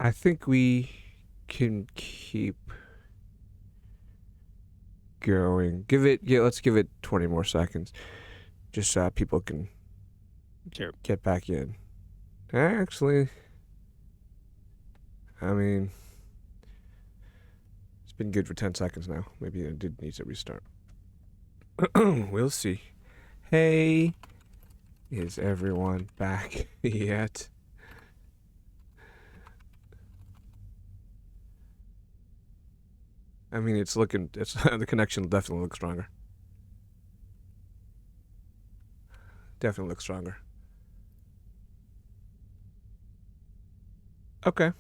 I think we can keep going. Let's give it 20 more seconds. Just so people can get back in. Actually, I mean, it's been good for 10 seconds now. Maybe it did need to restart. We'll see. Hey, is everyone back yet? I mean, it's the connection definitely looks stronger. Definitely looks stronger. Okay.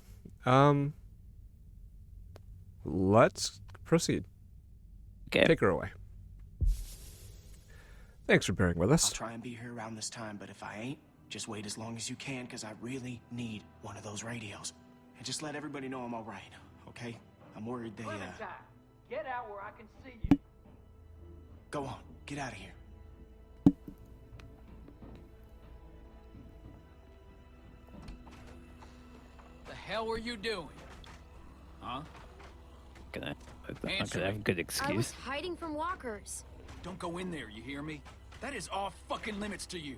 Let's proceed. Okay. Take her away. Thanks for bearing with us. I'll try and be here around this time, but if I ain't, just wait as long as you can, because I really need one of those radios. And just let everybody know I'm all right, okay? I'm worried they, Clementine, get out where I can see you. Go on, get out of here. The hell were you doing? Huh? Can I have a good I excuse? was hiding from walkers. Don't go in there, you hear me? That is off fucking limits to you.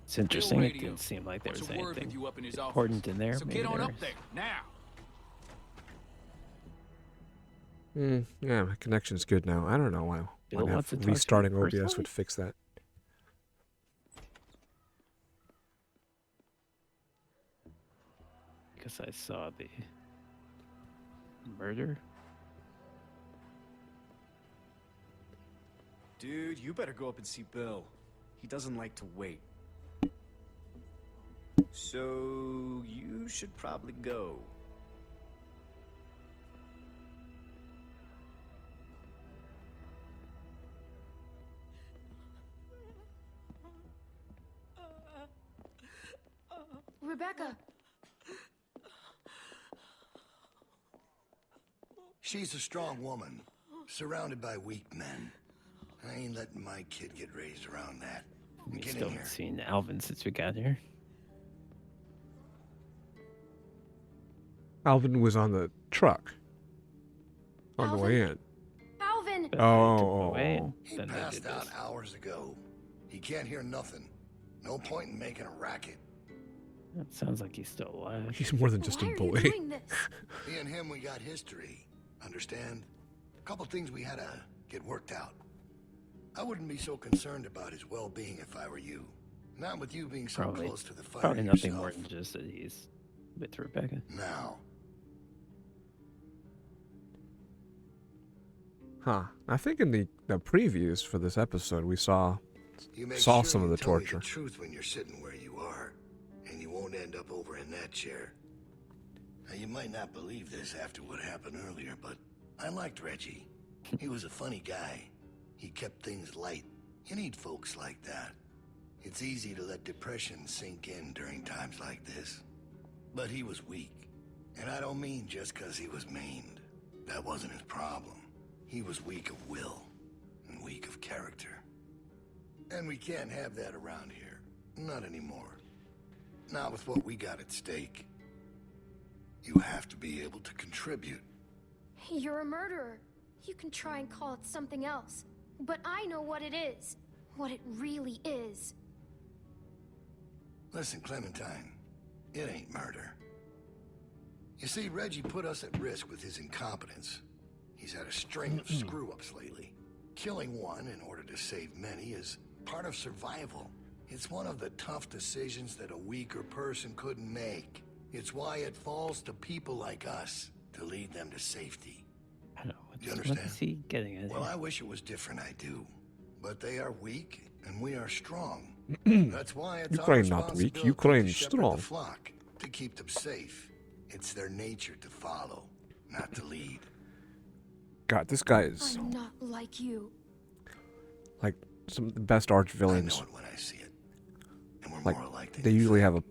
It's interesting. It radio. didn't seem like there Wants was a word with anything you up in his important office. in there. So Maybe get on there up is. there, now. Yeah, my connection's good now. I don't know why. Bill wants to talk to me Restarting OBS personally? would fix that. Because I saw the murder. Dude, you better go up and see Bill. He doesn't like to wait. So, you should probably go. Rebecca, She's a strong woman, surrounded by weak men. I ain't letting my kid get raised around that. We Get still in here. haven't seen Alvin since we got here. Alvin was on the truck on the way in. Alvin! But Oh, they took him oh, away, oh. and He then they passed did out this. hours ago. He can't hear nothing. No point in making a racket. That sounds like he's still alive. He's more than just Why a are you bully. doing this? Me and him, we got history. Understand? A couple things we had to get worked out. I wouldn't be so concerned about his well-being if I were you. Not with you being so Probably, close to the fire probably nothing more yourself. than just that he's with Rebecca. Now, Huh. I think in the previews for this episode, we saw you make Saw sure some of you the tell me torture. the truth when you're sitting where you are, and you won't end up over in that chair. Now, you might not believe this after what happened earlier, but I liked Reggie. He was a funny guy. He kept things light. You need folks like that. It's easy to let depression sink in during times like this. But he was weak. And I don't mean just because he was maimed. That wasn't his problem. He was weak of will and weak of character. And we can't have that around here. Not anymore. Not with what we got at stake. You have to be able to contribute. You're a murderer. You can try and call it something else. But I know what it is. What it really is. Listen, Clementine, it ain't murder. You see, Reggie put us at risk with his incompetence. He's had a string of screw-ups lately. Killing one in order to save many is part of survival. It's one of the tough decisions that a weaker person couldn't make. It's why it falls to people like us to lead them to safety. I don't know. You What understand? is he getting at? Well, here? I wish it was different, I do. But they are weak, and we are strong. That's why it's Ukraine our not weak, responsibility Ukraine to shepherd strong. the flock, to keep them safe. It's their nature to follow, not to lead. God, this guy is I'm not like you. like some of the best arch I villains. know it when I see it. And we're Like, more alike than they you usually think. have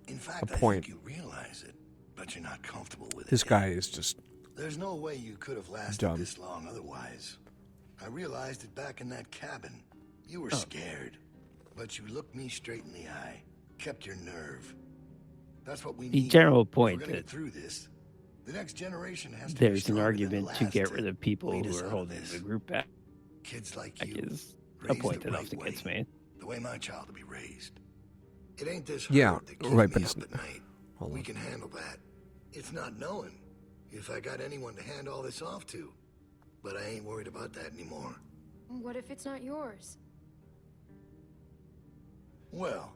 In fact, point. I think you realize it, but you're not comfortable with this it. guy is just There's no way you could have lasted Dumb. this long otherwise. I realized it back in that cabin. You were Oh. scared, but you looked me straight in the eye, kept your nerve. That's what we The need. general If we're point gonna that get through this, the next generation has to be there's an stronger than argument the to last get rid of people lead who us are out of holding this. the group back Kids like you, is a raised point the that right often gets way, made. the way my child will be raised. It ain't this Yeah, hurt that keeps right, but me it's- up at night. hold We on. can handle that. It's not knowing if I got anyone to hand all this off to. But I ain't worried about that anymore. What if it's not yours? Well,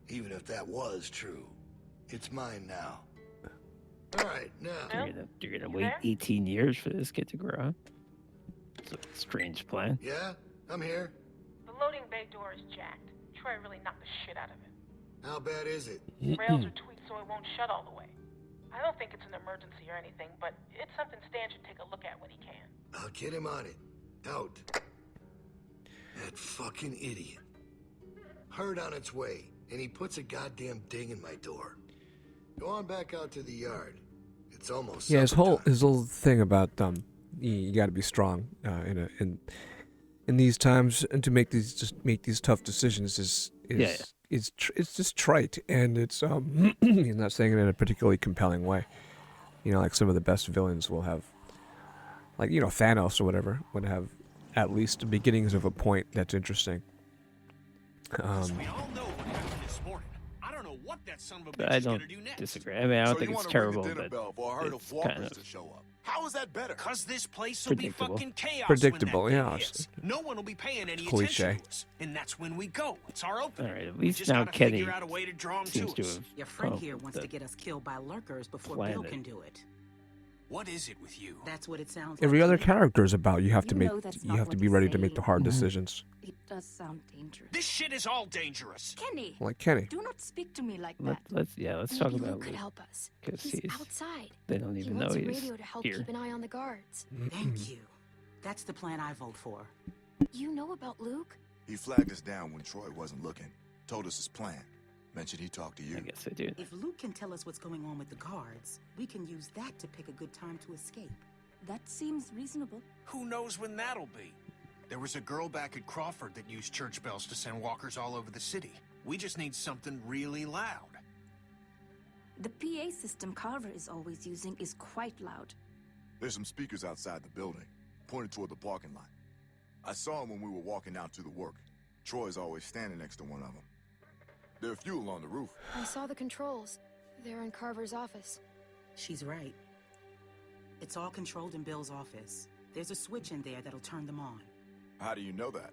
even if that was true, it's mine now. All right, now. You're gonna wait 18 years for this kid to grow up. It's a strange plan. Yeah, I'm here. The loading bay door is jacked. Troy really knocked the shit out of it. How bad is it? Rails are tweaked so it won't shut all the way. I don't think it's an emergency or anything, but it's something Stan should take a look at when he can. I'll get him on it. Out. That fucking idiot. Heard on its way, and he puts a goddamn ding in my door. Go on back out to the yard. It's almost Yeah, his whole suppertime. thing about you got to be strong in these times and to make these tough decisions is it's just trite, and it's he's not saying it in a particularly compelling way. You know, like some of the best villains will have, like, you know, Thanos or whatever would have at least the beginnings of a point that's interesting. We all know what happened this morning. I don't know what that son of a bitch I is don't gonna do next. disagree. I mean, I don't think it's terrible, but before I heard it's of walkers kind of to show up. How is that better? Cause this place will be predictable. fucking chaos. Predictable, when that yeah, thing it's- hits. No one will be paying any cliche. attention to us, and that's when we go. It's our opening. All right, at We least just now gotta Kenny figure out a way to draw 'em seems to to us. have Your friend come here up wants with to get us killed by lurkers before plan Bill that- can do it. What is it with you? That's what it sounds Every like. other to me. character is about you have to You make know that's you not have to what be he's ready to make the saying. hard decisions. It does sound dangerous. This shit is all dangerous. Kenny, Like Kenny. do not speak to me like Let, that. let's talk Maybe about Luke could Luke, help us. 'cause He's he's outside. they don't He even know wants a he's radio to help here. keep an eye on the guards. Thank you. That's the plan I vote for. You know about Luke? He flagged us down when Troy wasn't looking. Told us his plan. Mentioned he talked to you. I guess I do. If Luke can tell us what's going on with the guards, we can use that to pick a good time to escape. That seems reasonable. Who knows when that'll be? There was a girl back at Crawford that used church bells to send walkers all over the city. We just need something really loud. The PA system Carver is always using is quite loud. There's some speakers outside the building, pointed toward the parking lot. I saw them when we were walking out to the work. Troy's always standing next to one of them. There are fuel on the roof. I saw the controls. They're in Carver's office. She's right. It's all controlled in Bill's office. There's a switch in there that'll turn them on. How do you know that?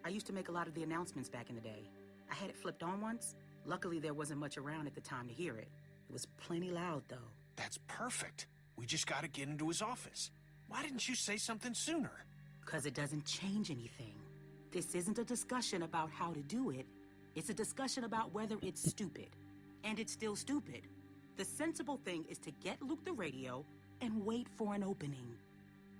I used to make a lot of the announcements back in the day. I had it flipped on once. Luckily, there wasn't much around at the time to hear it. It was plenty loud, though. That's perfect. We just gotta get into his office. Why didn't you say something sooner? Because it doesn't change anything. This isn't a discussion about how to do it. It's a discussion about whether it's stupid. And it's still stupid. The sensible thing is to get Luke the radio and wait for an opening.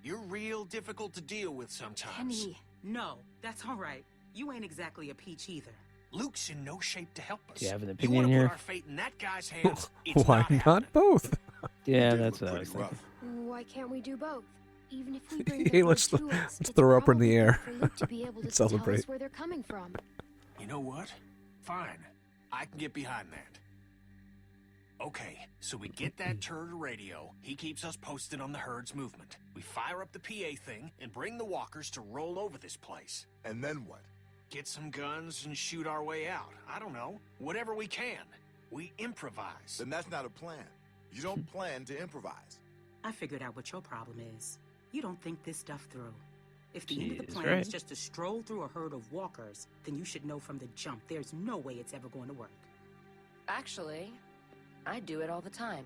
You're real difficult to deal with sometimes. Kenny, No, that's all right. You ain't exactly a peach either. Luke's in no shape to help us. Do you have an You opinion wanna here? put our fate in that guy's hands? It's Why not not happening. both? Yeah, Did that's look what I was pretty thinking. rough. Why can't we do both? Even if we bring Hey, the let's word to us, let's it's throw her up in the probably air. good for Luke to be able to tell Celebrate. us where they're coming from. You know what? Fine. I can get behind that. Okay, so we get that turd radio. He keeps us posted on the herd's movement. We fire up the PA thing and bring the walkers to roll over this place. And then what? Get some guns and shoot our way out. I don't know. Whatever we can. We improvise. Then that's not a plan. You don't plan to improvise. I figured out what your problem is. You don't think this stuff through. If the end of the She's plan right. is just to stroll through a herd of walkers, then you should know from the jump there's no way it's ever going to work. Actually, I do it all the time.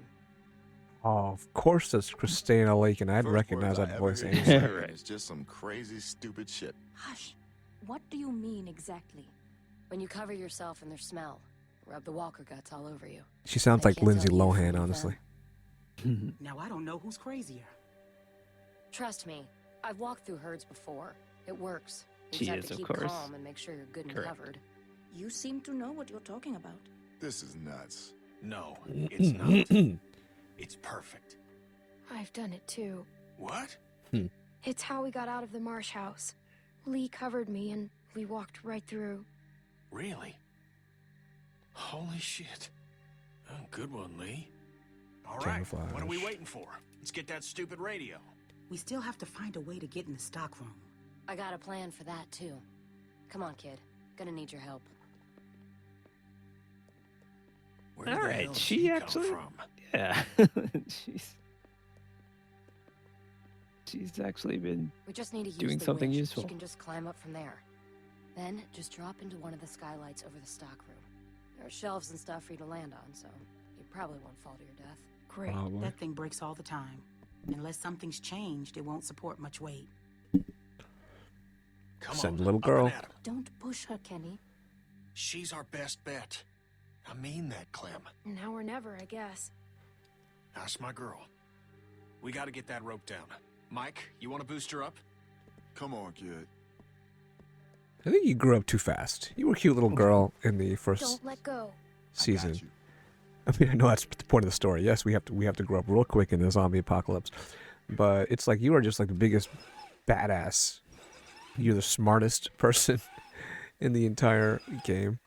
Oh, of course that's Christina Lake, and I'd First recognize words I that ever voice hear you anywhere. say, Right. It's just some crazy, stupid shit. hush. What do you mean exactly? When you cover yourself in their smell, rub the walker guts all over you. She sounds I like can't Lindsay tell you Lohan, from honestly. Now I don't know who's crazier. Trust me, I've walked through herds before. It works. You She just have is, to of keep course. calm and make sure you're good and Correct. covered. You seem to know what you're talking about. This is nuts. No, it's not. It's perfect. I've done it too. What? It's how we got out of the Marsh house. Lee covered me and we walked right through. Really? Holy shit. Good one, Lee. All right, Camouflage. what are we waiting for? Let's get that stupid radio. We still have to find a way to get in the stockroom. I got a plan for that, too. Come on, kid. Gonna need your help. Where All the right, hell did she he come actually. from? Yeah. She's actually been. We just need to use Doing the something winch. useful. She can just climb up from there. Then just drop into one of the skylights over the stockroom. There are shelves and stuff for you to land on, so you probably won't fall to your death. Great. Probably. That thing breaks all the time. Unless something's changed, it won't support much weight. Come Send on, little up girl. and at 'em. Don't push her, Kenny. She's our best bet. I mean that, Clem. Now or never, I guess. That's my girl. We gotta get that rope down. Mike, you wanna boost her up? Come on, kid. I think you grew up too fast. You were a cute little girl in the first Don't let go. season. I got you. I mean, I know that's the point of the story. Yes, we have to grow up real quick in the zombie apocalypse. But it's like you are just like the biggest badass. You're the smartest person in the entire game.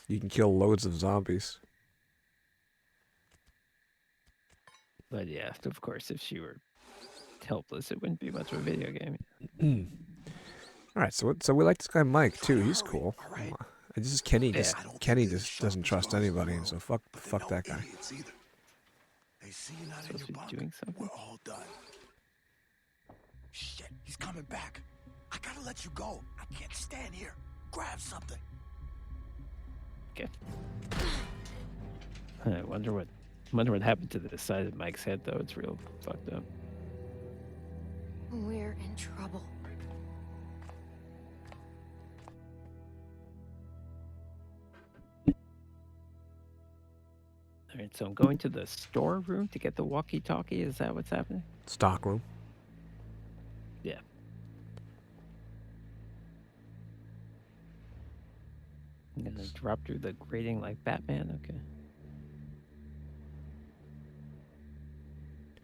You can kill loads of zombies. But yeah, of course, if she were helpless, it wouldn't be much of a video game. All right, so we like this guy Mike too. He's Hurry, cool. all right? This is Kenny. Yeah. I don't think Kenny they're just sharp doesn't as trust most anybody, will, and so but fuck they're that no guy. idiots either. They see you not in Supposed your to be bunk. doing something. We're all done. Shit, he's coming back. I gotta let you go. I can't stand here. Grab something. Okay. I wonder what happened to the side of Mike's head though. It's real fucked up. We're in trouble. All right, so I'm going to the storeroom to get the walkie-talkie. Is that what's happening? Stockroom. Yeah. I'm gonna drop through the grating like Batman. Okay.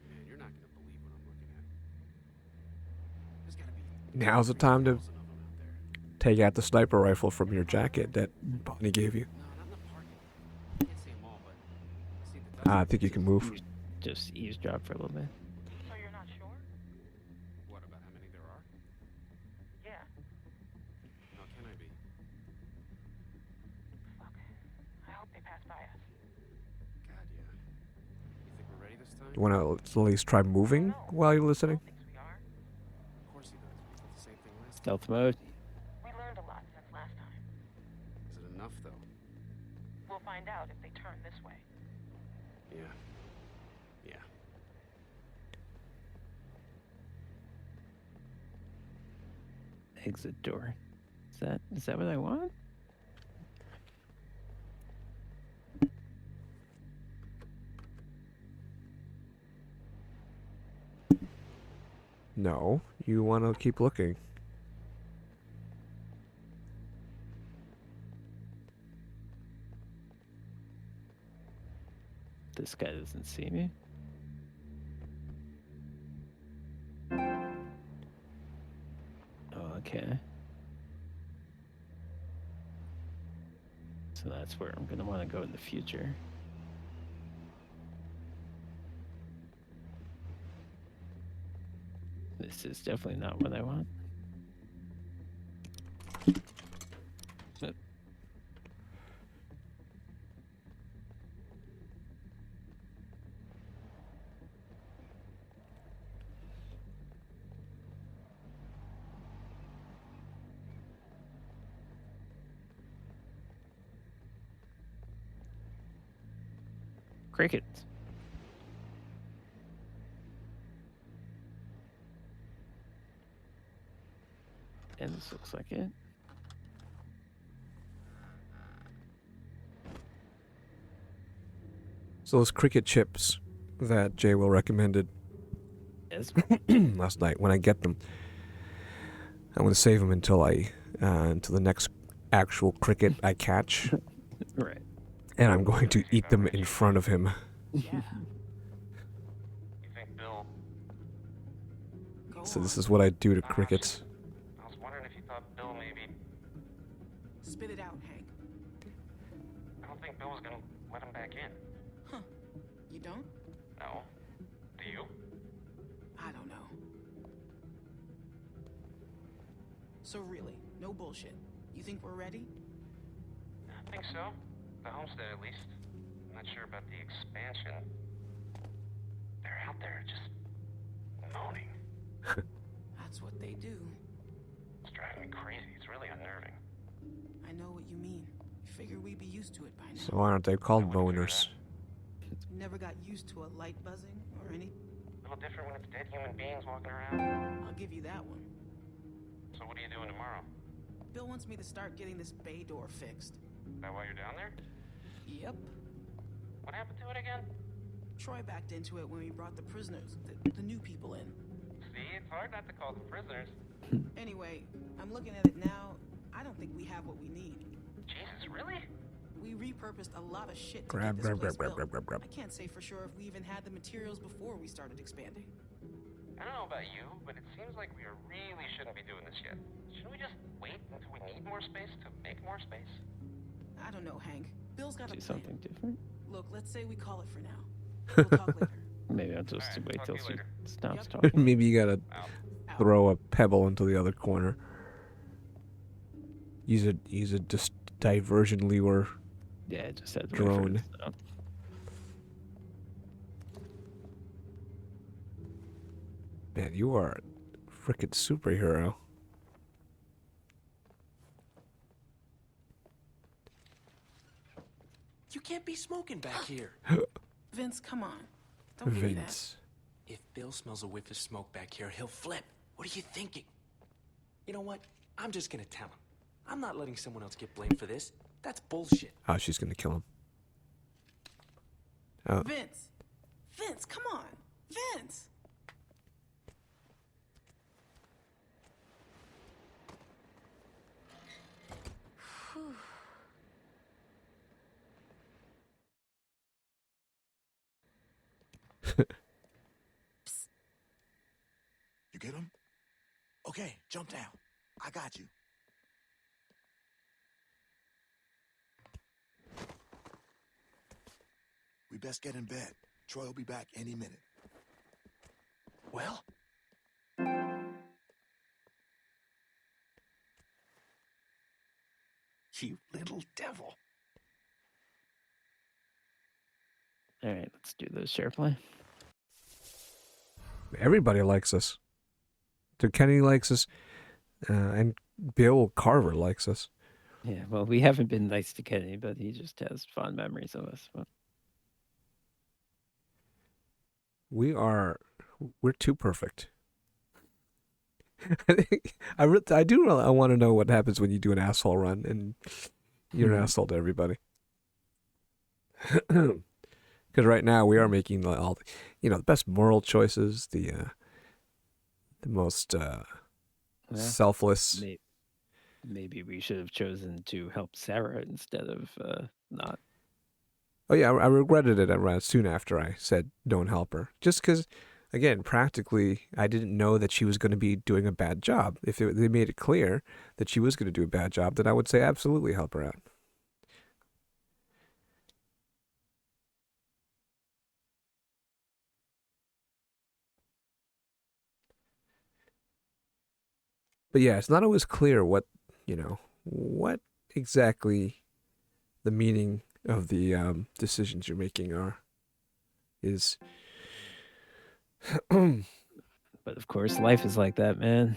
Man, you're not gonna believe what I'm looking at. There's gotta be Now's the time to 3,000 of them out there. take out the sniper rifle from your jacket that Bonnie gave you. No, not in the parking lot. I can't see them all, but I see the I think you can move. Just eavesdrop for a little bit. So you're not sure? What about how many there are? Yeah. How can I be? Fuck. I hope they pass by us. God, yeah. You think we're ready this time? You want to at least try moving while you're listening? Thinks we are. Of course he does. We thought the same thing last time. Stealth mode. We learned a lot since last time. Is it enough, though? We'll find out if they turn this way. Yeah. Yeah. Exit door. Is that what I want? No, you want to keep looking. This guy doesn't see me. Oh, okay. So that's where I'm gonna want to go in the future. This is definitely not what I want. But crickets. And this looks like it. So those cricket chips that Jay Will recommended Yes. last night, when I get them, I'm going to save them until the next actual cricket I catch, Right. and I'm going to eat them in front of him. You think Bill? So this is what I do to crickets. I was wondering if you thought Bill maybe. Spit it out, Hank. think Bill was gonna let him back in. Huh. You don't? No. Do you? I don't know. So really, no bullshit. You think we're ready? I think so. The homestead, at least. I'm not sure about the expansion. They're out there just moaning. That's what they do. It's driving me crazy. It's really unnerving. I know what you mean. Figure we'd be used to it by now. So why aren't they called boners? Never got used to a light buzzing or any. A little different when it's dead human beings walking around. I'll give you that one. So what are you doing tomorrow? Bill wants me to start getting this bay door fixed. Is that why you're down there? Yep. What happened to it again? Troy backed into it when we brought the prisoners, the new people in. See, it's hard not to call them prisoners. Anyway, I'm looking at it now. I don't think we have what we need. Jesus, really? We repurposed a lot of shit to Grab, get this grab, place grab, grab, built. grab, grab, grab. I can't say for sure if we even had the materials before we started expanding. I don't know about you, but it seems like we really shouldn't be doing this yet. Shouldn't we just wait until we need more space to make more space? I don't know, Hank. Bill's got a Do plan. something different. Look, let's say we call it for now. We'll talk later. Maybe I'll just Alright, wait talk till to you she later. stops Yep. talking. Maybe you gotta throw a pebble into the other corner. Use a just diversion lure. Yeah, it just had to Drone. wait for it, so. Man, you are a frickin' superhero. You can't be smoking back here. Vince, come on. Don't give me that. Vince. If Bill smells a whiff of smoke back here, he'll flip. What are you thinking? You know what? I'm just gonna tell him. I'm not letting someone else get blamed for this. That's bullshit. Oh, she's gonna kill him. Oh, Vince! Vince, come on! Vince! You get him? Okay, jump down. I got you. We best get in bed. Troy will be back any minute. Well? You little devil. Alright, let's do the share play. everybody likes us. So Kenny likes us, and Bill Carver likes us. Yeah, well, we haven't been nice to Kenny, but he just has fond memories of us. But... We're too perfect. I want to know what happens when you do an asshole run and you're an asshole to everybody. Because right now we are making all, the best moral choices, the most selfless. Maybe we should have chosen to help Sarah instead of not. Oh yeah, I regretted it around soon after I said don't help her. Just because, again, practically, I didn't know that she was going to be doing a bad job. If they made it clear that she was going to do a bad job, then I would say absolutely help her out. But yeah, it's not always clear what exactly the meaning of the decisions you're making is. But of course, life is like that, man.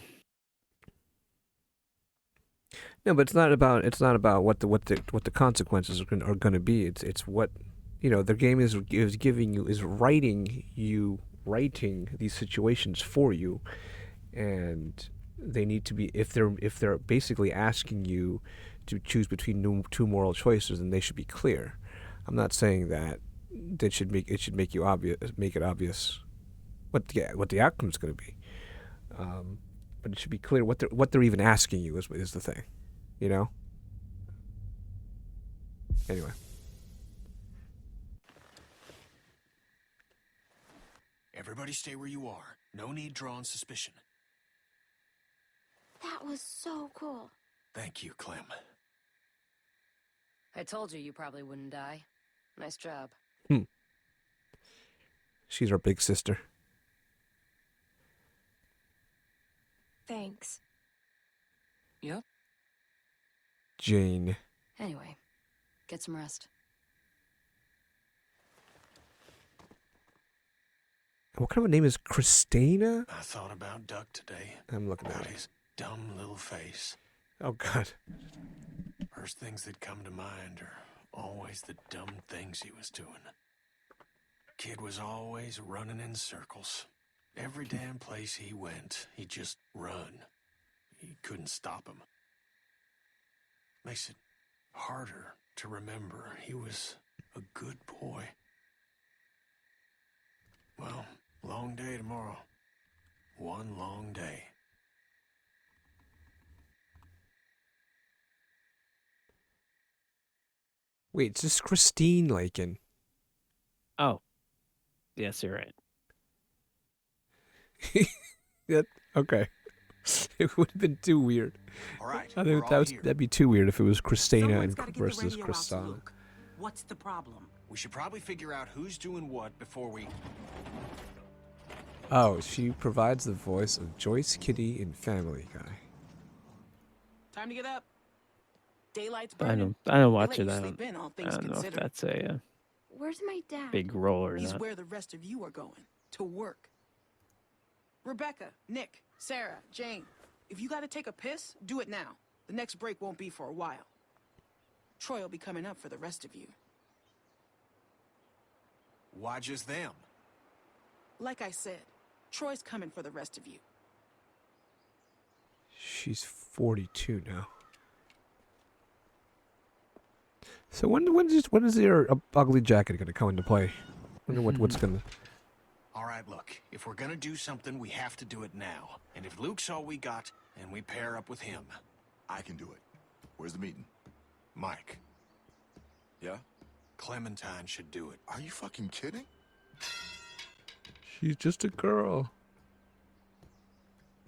No, but it's not about what the consequences are going to be. It's what the game is giving you, is writing these situations for you, and they need to be, if they're basically asking you to choose between two moral choices, then they should be clear. I'm not saying that it should make it obvious what the outcome is going to be, but it should be clear what they're even asking you is the thing, Anyway. Everybody stay where you are. No need drawing suspicion. That was so cool. Thank you, Clem. I told you probably wouldn't die. Nice job. She's our big sister. Thanks. Yep. Jane. Anyway, get some rest. What kind of a name is Christina? I thought about Duck today. I'm looking at About it. his dumb little face. Oh, God. First things that come to mind are always the dumb things he was doing. Kid was always running in circles. Every damn place he went, he'd just run. You couldn't stop him. Makes it harder to remember he was a good boy. Well, long day tomorrow. One long day. Wait, it's just Christine Lakin. Oh. Yes, you're right. Yep. Okay. It would have been too weird. All right, I think that'd be too weird if it was Christina Someone's gotta and get the versus radio out to Christina. Luke. What's the problem? We should probably figure out who's doing what before we... Oh, she provides the voice of Joyce Kitty in Family Guy. Time to get up. Daylight's I burning. don't watch They it. let I you don't, sleep in, all I things don't know if considered. that's a Where's my dad? big role or He's not. where the rest of you are going. To work. Rebecca, Nick, Sarah, Jane. If you gotta take a piss, do it now. The next break won't be for a while. Troy will be coming up for the rest of you. Why just them? Like I said, Troy's coming for the rest of you. She's 42 now. So when is your ugly jacket gonna come into play? I wonder what's gonna. All right, look. If we're gonna do something, we have to do it now. And if Luke's all we got, then we pair up with him. I can do it. Where's the meeting? Mike, Yeah? Clementine should do it. Are you fucking kidding? She's just a girl.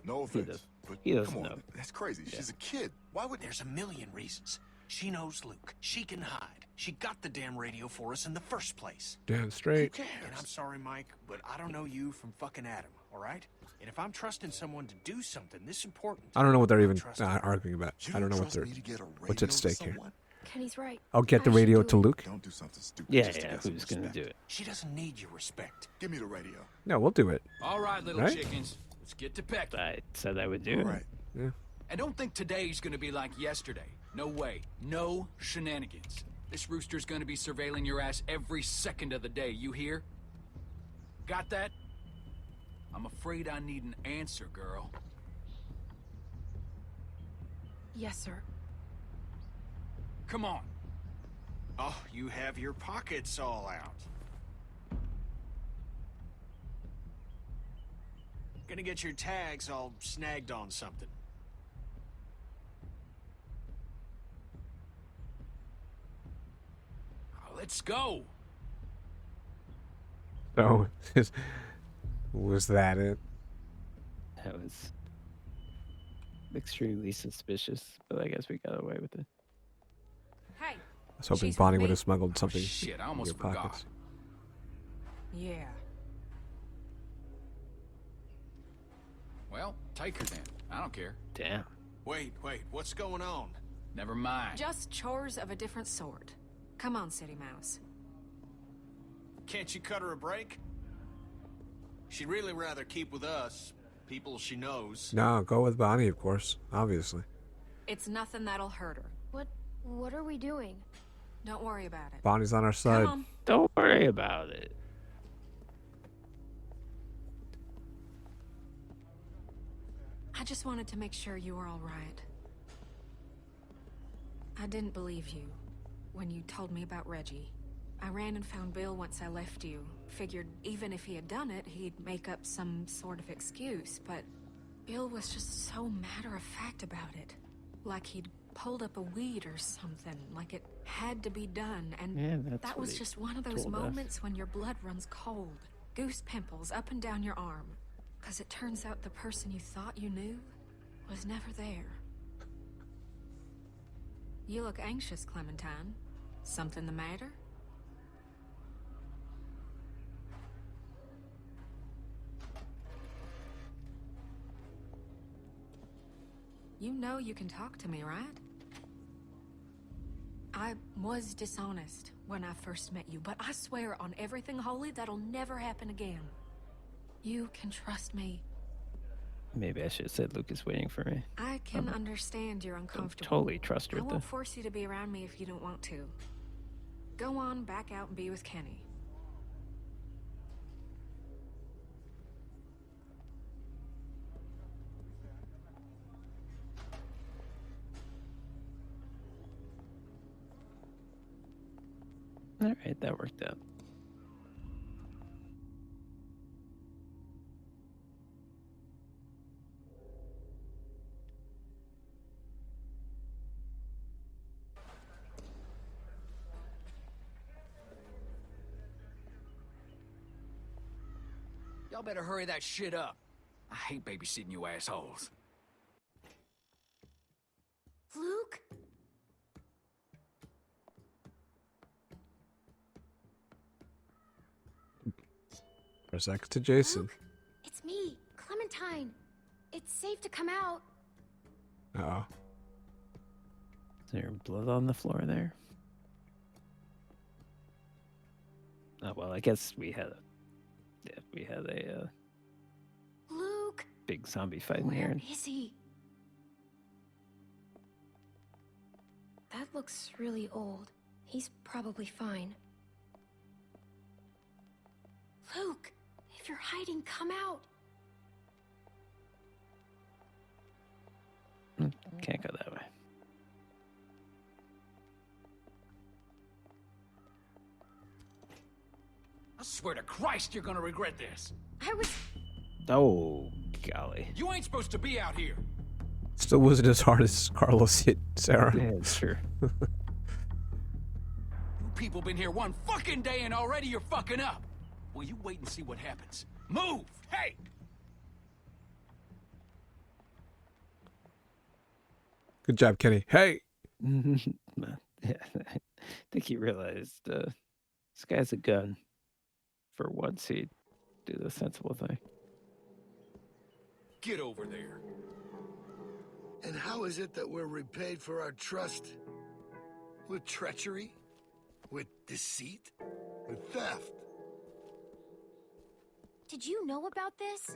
No offense, does- but he doesn't come on, know. that's crazy. Yeah. She's a kid. Why would... There's a million reasons. She knows Luke. She can hide. She got the damn radio for us in the first place. Damn Who straight. cares? And I'm sorry, Mike, but I don't know you from fucking Adam, all right? And if I'm trusting someone to do something this important... I don't know what they're I'm even trusting- arguing about. You I don't know what trust they're. me to get a What's radio at to stake here? someone? Kenny's right. I'll get the I should radio do to it. Luke. Don't do something stupid Yeah, just to yeah. get some Who's gonna respect. do it? She doesn't need your respect. Give me the radio. No, we'll do it. All right, little Right? chickens. Let's get to pecking. I said I would do All it. right. Yeah. And don't think today's gonna be like yesterday. No way. No shenanigans. This rooster's gonna be surveilling your ass every second of the day, you hear? Got that? I'm afraid I need an answer, girl. Yes, sir. Come on. Oh, you have your pockets all out. Gonna get your tags all snagged on something. Let's go. So, was that it? That was extremely suspicious, but I guess we got away with it. Hey. I was hoping She's Bonnie with would me? have smuggled something shit, I in almost your forgot. pockets. Yeah. Well, take her then. I don't care. Damn. Wait, what's going on? Never mind. Just chores of a different sort. Come on, City Mouse. Can't you cut her a break? She'd really rather keep with us, people she knows. No, go with Bonnie, of course. Obviously. It's nothing that'll hurt her. What are we doing? Don't worry about it. Bonnie's on our side. Come on. Don't worry about it. I just wanted to make sure you were all right. I didn't believe you when you told me about Reggie. I ran and found Bill once I left you. Figured even if he had done it, he'd make up some sort of excuse, but Bill was just so matter-of-fact about it. Like he'd pulled up a weed or something, like it had to be done, and Yeah, that's that what was he just one of those told us. moments when your blood runs cold. Goose pimples up and down your arm. 'Cause it turns out the person you thought you knew was never there. You look anxious, Clementine. Something the matter? You know you can talk to me, right? I was dishonest when I first met you, but I swear on everything holy that'll never happen again. You can trust me. Maybe I should have said Luke is waiting for me. I can understand you're uncomfortable. Totally trust her, I won't though. force you to be around me if you don't want to. Go on, back out and be with Kenny. All right, that worked out. Y'all better hurry that shit up. I hate babysitting you assholes. Luke? For a second to Jason. Luke? It's me, Clementine. It's safe to come out. Uh-oh. Is there blood on the floor there? Oh, well, I guess we had a Luke? big zombie fight in Where here. is he? That looks really old. He's probably fine. Luke, if you're hiding, come out. Can't go that way. I swear to Christ you're gonna regret this. I was... Oh, golly. You ain't supposed to be out here. Still wasn't as hard as Carlos hit Sarah. Yeah, it's true. You people been here one fucking day and already you're fucking up. Well, you wait and see what happens. Move! Hey! Good job, Kenny. Hey! Yeah, I think he realized this guy's a gun. For once, he'd do the sensible thing. Get over there. And how is it that we're repaid for our trust? With treachery? With deceit? With theft? Did you know about this?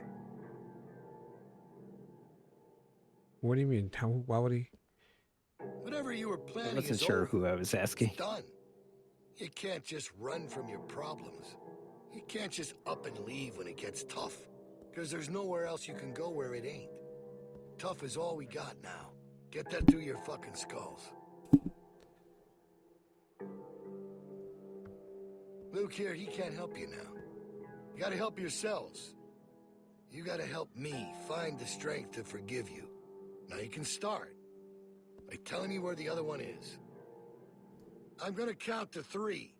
What do you mean? Why would he? Whatever you were planning I wasn't is sure over. who I was asking. It's done. You can't just run from your problems. You can't just up and leave when it gets tough. Because there's nowhere else you can go where it ain't. Tough is all we got now. Get that through your fucking skulls. Luke here, he can't help you now. You gotta help yourselves. You gotta help me find the strength to forgive you. Now you can start by telling me where the other one is. I'm gonna count to 3.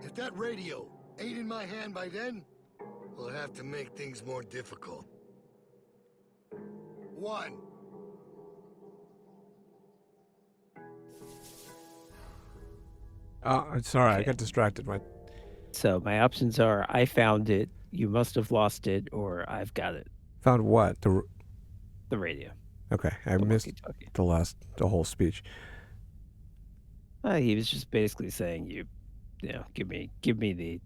If that radio ain't in my hand by then, we'll have to make things more difficult. 1. Sorry, I Okay. got distracted. So my options are: I found it, you must have lost it, or I've got it. Found what? The radio. Okay, I missed walkie-talkie. the whole speech. He was just basically saying, you know, give me the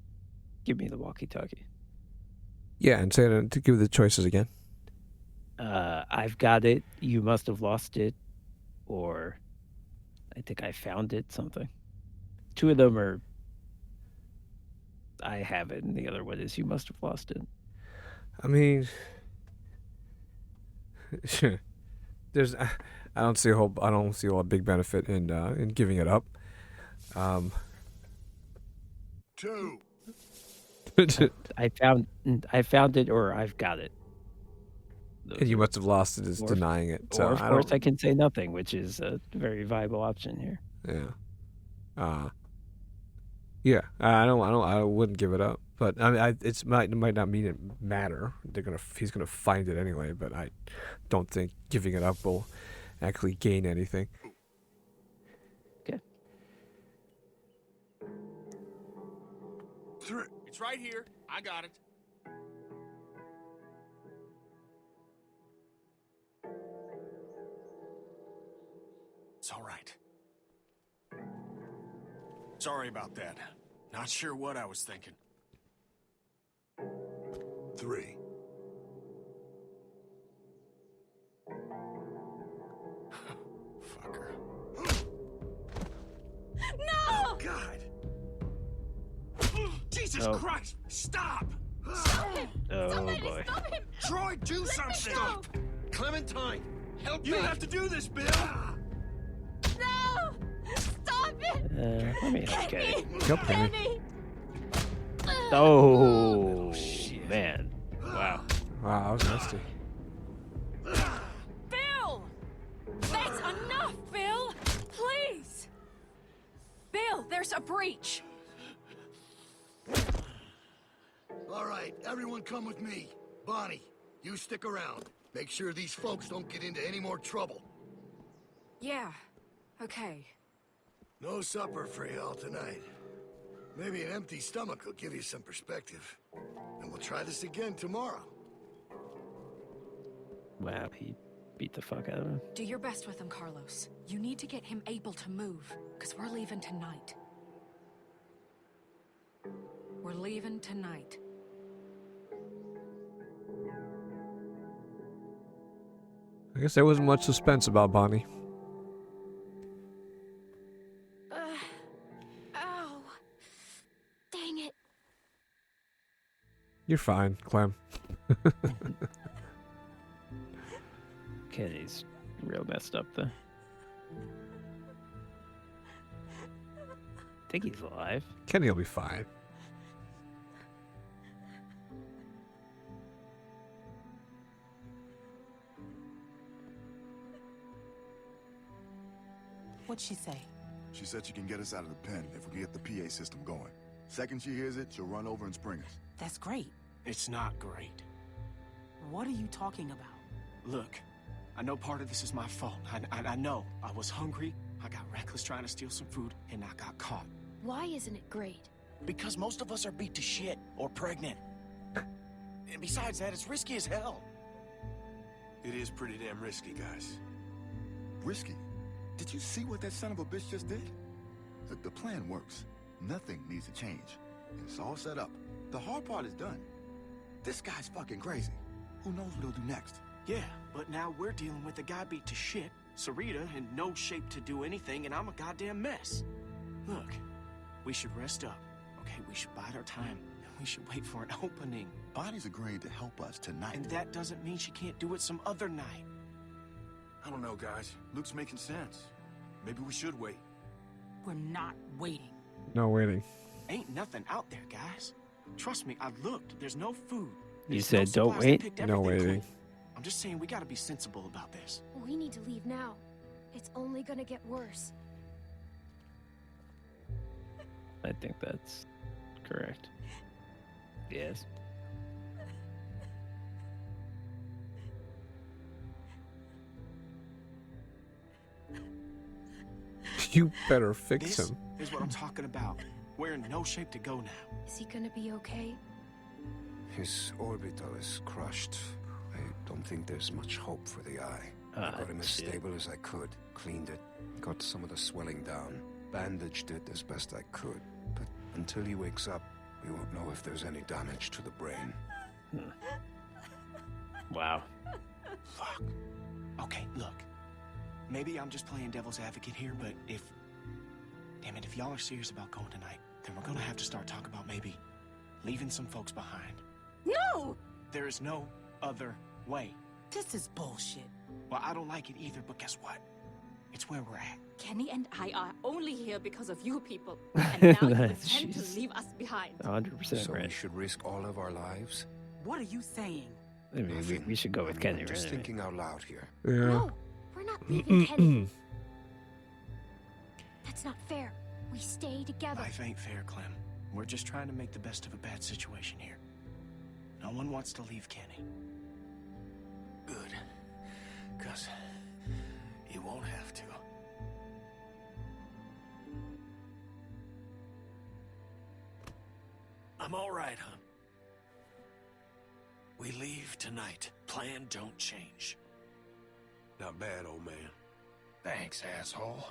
walkie-talkie. Yeah, and say it to give the choices again. I've got it, you must have lost it, or I think I found it, something. Two of them are I have it, and the other one is you must have lost it. I mean, there's I don't see a big benefit in giving it up. 2. I found it, or I've got it. And you must have lost it is Or- denying it. So Or of course I can say nothing, which is a very viable option here. Yeah. I wouldn't give it up. But I mean, it might not mean it matter. He's gonna find it anyway. But I don't think giving it up will actually gain anything. Okay. 3. It's right here. I got it. It's all right. Sorry about that. Not sure what I was thinking. 3. Fucker. No! God! Jesus Oh. Christ! Stop! Stop him! Oh Somebody boy. stop him! Troy, do Let me something! go! Clementine, help me. You don't have to do this, Bill! No! Stop it! I mean, okay. Yep, Penny. Penny! Oh, man. Wow. Wow, that was nasty. Bill! That's enough, Bill! Please! Bill, there's a breach! All right, everyone come with me. Bonnie, you stick around. Make sure these folks don't get into any more trouble. Yeah, okay. No supper for y'all tonight. Maybe an empty stomach will give you some perspective. And we'll try this again tomorrow. Wow, he beat the fuck out of him. Do your best with him, Carlos. You need to get him able to move, because we're leaving tonight. We're leaving tonight. I guess there wasn't much suspense about Bonnie. Ow. Dang it. You're fine, Clem. Kenny's real messed up though. I think he's alive. Kenny will be fine. What'd she say? She said she can get us out of the pen if we can get the PA system going. Second she hears it, she'll run over and spring us. That's great. It's not great. What are you talking about? Look, I know part of this is my fault. I know. I was hungry, I got reckless trying to steal some food, and I got caught. Why isn't it great? Because most of us are beat to shit or pregnant. And besides that, it's risky as hell. It is pretty damn risky, guys. Risky? Did you see what that son of a bitch just did? Look, the plan works. Nothing needs to change. It's all set up. The hard part is done. This guy's fucking crazy. Who knows what he'll do next? Yeah, but now we're dealing with a guy beat to shit, Sarita in no shape to do anything, and I'm a goddamn mess. Look, we should rest up, okay? We should bide our time, and we should wait for an opening. Bonnie's agreed to help us tonight. And that doesn't mean she can't do it some other night. I don't know, guys. Luke's making sense. Maybe we should wait. We're not waiting. No waiting. Ain't nothing out there, guys. Trust me, I looked. There's no food. You There's no said don't supplies. They wait? picked No everything waiting. clean. I'm just saying we gotta be sensible about this. We need to leave now. It's only gonna get worse. I think that's correct. Yes. You better fix This him. is what I'm talking about. We're in no shape to go now. Is he gonna be okay? His orbital is crushed. I don't think there's much hope for the eye. I got him as shit. stable as I could, cleaned it, got some of the swelling down, bandaged it as best I could. But until he wakes up, we won't know if there's any damage to the brain. Wow. Fuck. Okay, look. Maybe I'm just playing devil's advocate here, but if... Damn it, if y'all are serious about going tonight, then we're gonna have to start talking about maybe leaving some folks behind. No! There is no other way. This is bullshit. Well, I don't like it either, but guess what? It's where we're at. Kenny and I are only here because of you people. And now you intend to Jeez. leave us behind. 100% So we right. should risk all of our lives? What are you saying? I mean, we should go with Kenny, I'm just right? thinking out loud here. Yeah. No, we're not leaving Kenny. That's not fair. We stay together. Life ain't fair, Clem. We're just trying to make the best of a bad situation here. No one wants to leave Kenny. Good. Because you won't have to. I'm all right, hon. We leave tonight. Plan don't change. Not bad, old man. Thanks, asshole.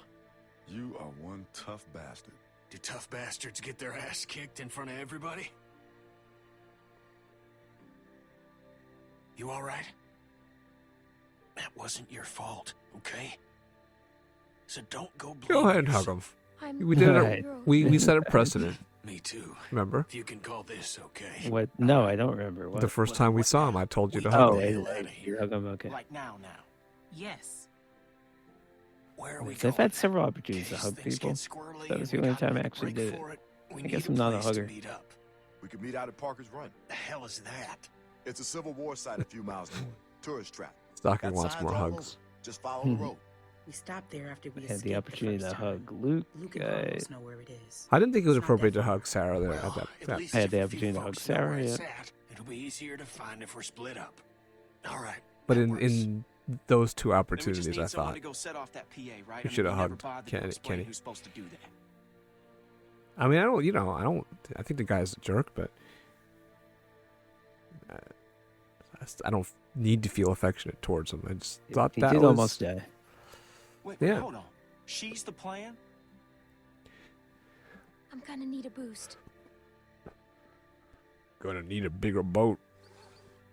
You are one tough bastard. Do tough bastards get their ass kicked in front of everybody? You all right? That wasn't your fault, okay? So don't go blaming Go ahead and hug yourself. him. We did Right. it. We set a precedent. Me too. Remember? If you can call this okay. What? No, I don't remember. What? The first time we saw him, I told you to Oh, hug him. you hug him. Okay. Like now. Yes. Where are we So I've going? had several opportunities to hug people. That was the only time I actually did it. I guess I'm not a hugger. We could meet out at Parker's Run. The hell is that? It's a Civil War site a few miles north. Tourist trap. Stocking Got wants signs more all hugs. over. Just follow the road. We stopped there after we I had escaped the opportunity first to time. hug Luke. Luke and Carlos know where it is. I didn't think it was It's not appropriate that to far. hug Sarah there Well, at at that. least I had if the a few opportunity to hug folks know where Sarah, it's yeah. at, it'll be easier to find if we're split up. All right. In those two Then we just opportunities, need I someone thought to go set off that PA, right? you I should mean, have we never hugged bothered to explain Kenny. who's supposed to do that. I mean, I don't. I think the guy's a jerk, but I don't need to feel affectionate towards him. I just thought He that did was almost die. Wait, Yeah. hold on. She's the plan? I'm gonna need a boost. gonna need a bigger boat.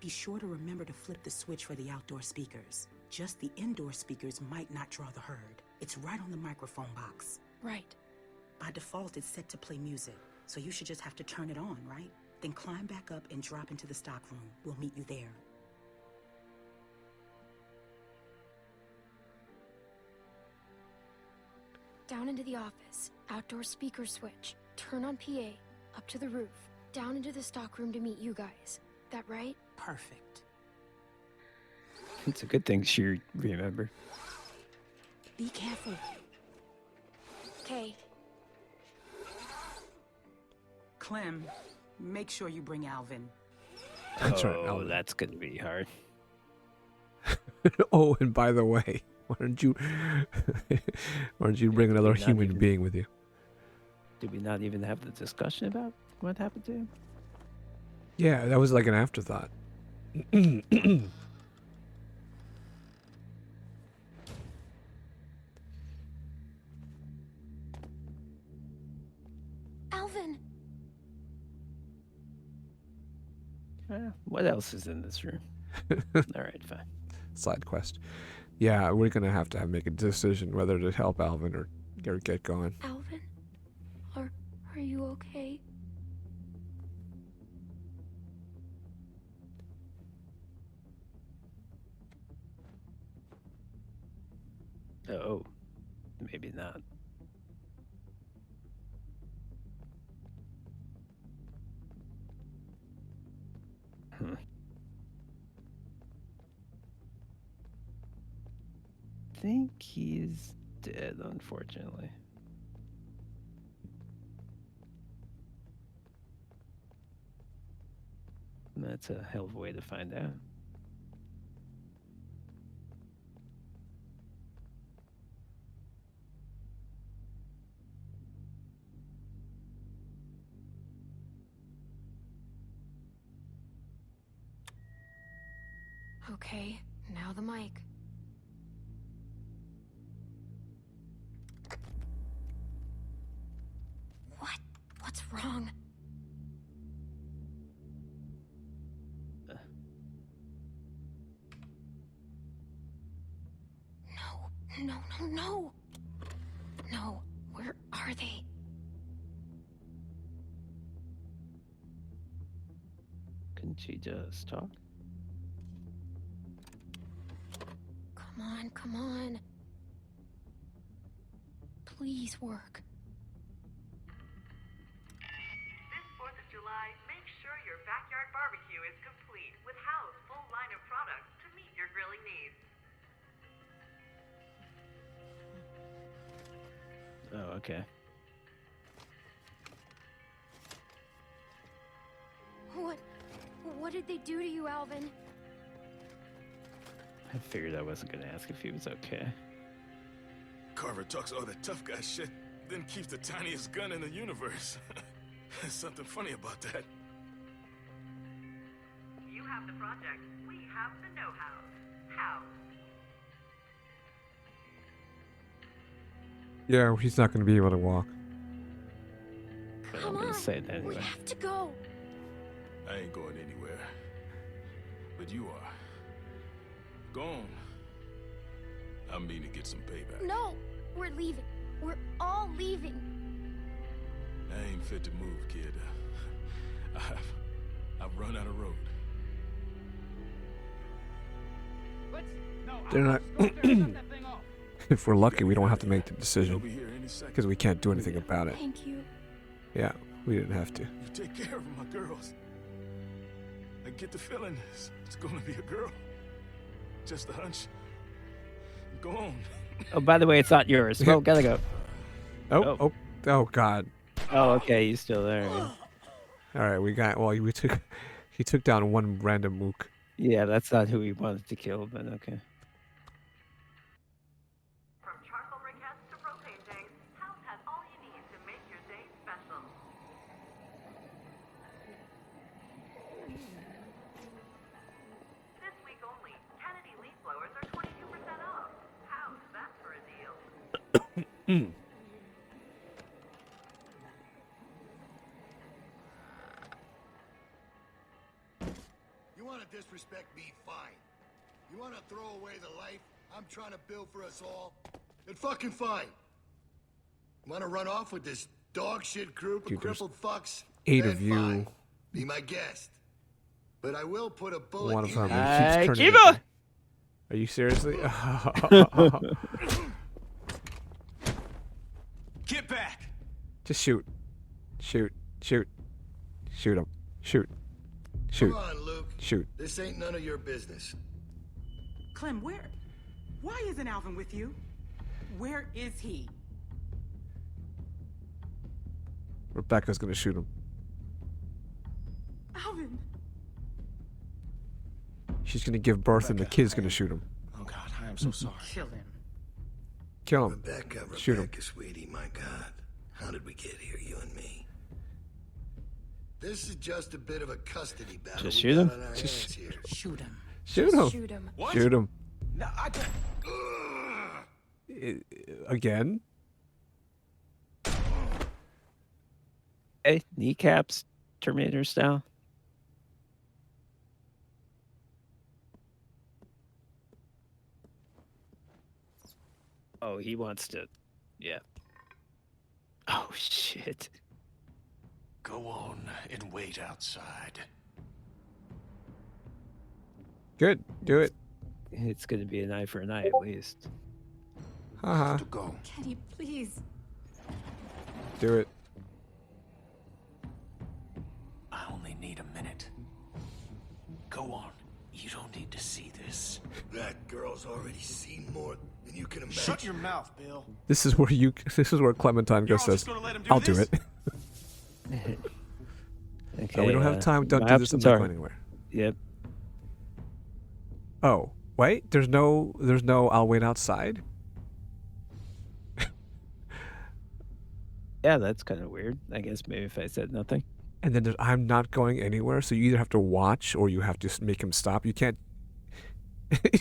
Be sure to remember to flip the switch for the outdoor speakers. Just the indoor speakers might not draw the herd. It's right on the microphone box. Right. By default, it's set to play music, so you should just have to turn it on, right? Then climb back up and drop into the stock room. We'll meet you there. Down into the office. Outdoor speaker switch. Turn on PA. Up to the roof. Down into the stockroom to meet you guys. That right? Perfect. It's a good thing she remembered. Be careful. Okay. Clem, make sure you bring Alvin. That's right. Oh, Alvin. that's gonna be hard. Oh, and by the way, why don't you bring another Not human even- being with you? Did we not even have the discussion about what happened to him? Yeah, that was like an afterthought. Alvin! What else is in this room? All right, fine. Side quest. Yeah, we're gonna have to make a decision whether to help Alvin or get going. Alvin? Are you okay? Oh, maybe not. I think he's dead, unfortunately. That's a hell of a way to find out. Okay, now the mic. What? What's wrong? No. No, where are they? Couldn't she just talk? Come on. Please work. This 4th of July, make sure your backyard barbecue is complete with Hal's full line of products to meet your grilling needs. Oh, okay. What did they do to you, Alvin? I figured I wasn't gonna ask if he was okay. Carver talks all that tough guy shit, then keeps the tiniest gun in the universe. There's something funny about that. You have the project. We have the know-how. How? Yeah, he's not going to be able to walk. I'm gonna say that We anyway. have to go. I ain't going anywhere. But you are. Go on. I mean to get some payback. No, we're leaving. We're all leaving. I ain't fit to move, kid. I've run out of road. They're not. If we're lucky, we don't have to make the decision because we can't do anything about it. Thank you. Yeah, we didn't have to. You take care of my girls. I get the feeling it's gonna be a girl. Just a hunch. Go on. Oh, by the way, it's not yours. Well, gotta go. Oh, God. Oh, okay, he's still there. Yeah. All right, we got. Well, he took down one random mook. Yeah, that's not who he wanted to kill, but okay. From charcoal briquettes to propane tanks, House has all you need to make your day special. This week only, Kennedy leaf blowers are 22% off. House, that's for a deal. You want to disrespect me? Fine. You want to throw away the life I'm trying to build for us all? Then fucking fine. Want to run off with this dog shit group of Dude, there's crippled fucks? 8 Then of you. fine. Be my guest. But I will put a bullet One of in them you. keeps turning. It. Are you seriously? Get back! Just shoot. Shoot. Shoot. Shoot him. Shoot. Shoot. Come on, Luke. Shoot. This ain't none of your business. Clem, where? Why isn't Alvin with you? Where is he? Rebecca's gonna shoot him. Alvin! She's gonna give birth and the kid's gonna shoot him. Oh God, I am so sorry. Kill him. Kill him. Rebecca, Shoot him. sweetie, my God. How did we get here, you and me? This is just a bit of a custody battle. Just we shoot got him? on our Just hands here. Shoot him. Shoot him. Shoot him. What? Shoot him. No, I don't. Again? Hey, kneecaps, Terminator style. Oh, he wants to. Yeah. Oh, shit. Go on and wait outside. Good. Do it. It's going to be an eye for an eye at least. Haha. To go. Kenny, please. Do it. I only need a minute. Go on. You don't need to see this. That girl's already seen more than you can imagine. Shut your mouth, Bill. This is where Clementine You're goes all says, just gonna let him do "I'll do this? it." Okay, we don't have time. Don't my do this. I'm options not are- going anywhere. Yep. Oh, wait. There's no. I'll wait outside. Yeah, that's kind of weird. I guess maybe if I said nothing. And then I'm not going anywhere. So you either have to watch or you have to make him stop. You can't.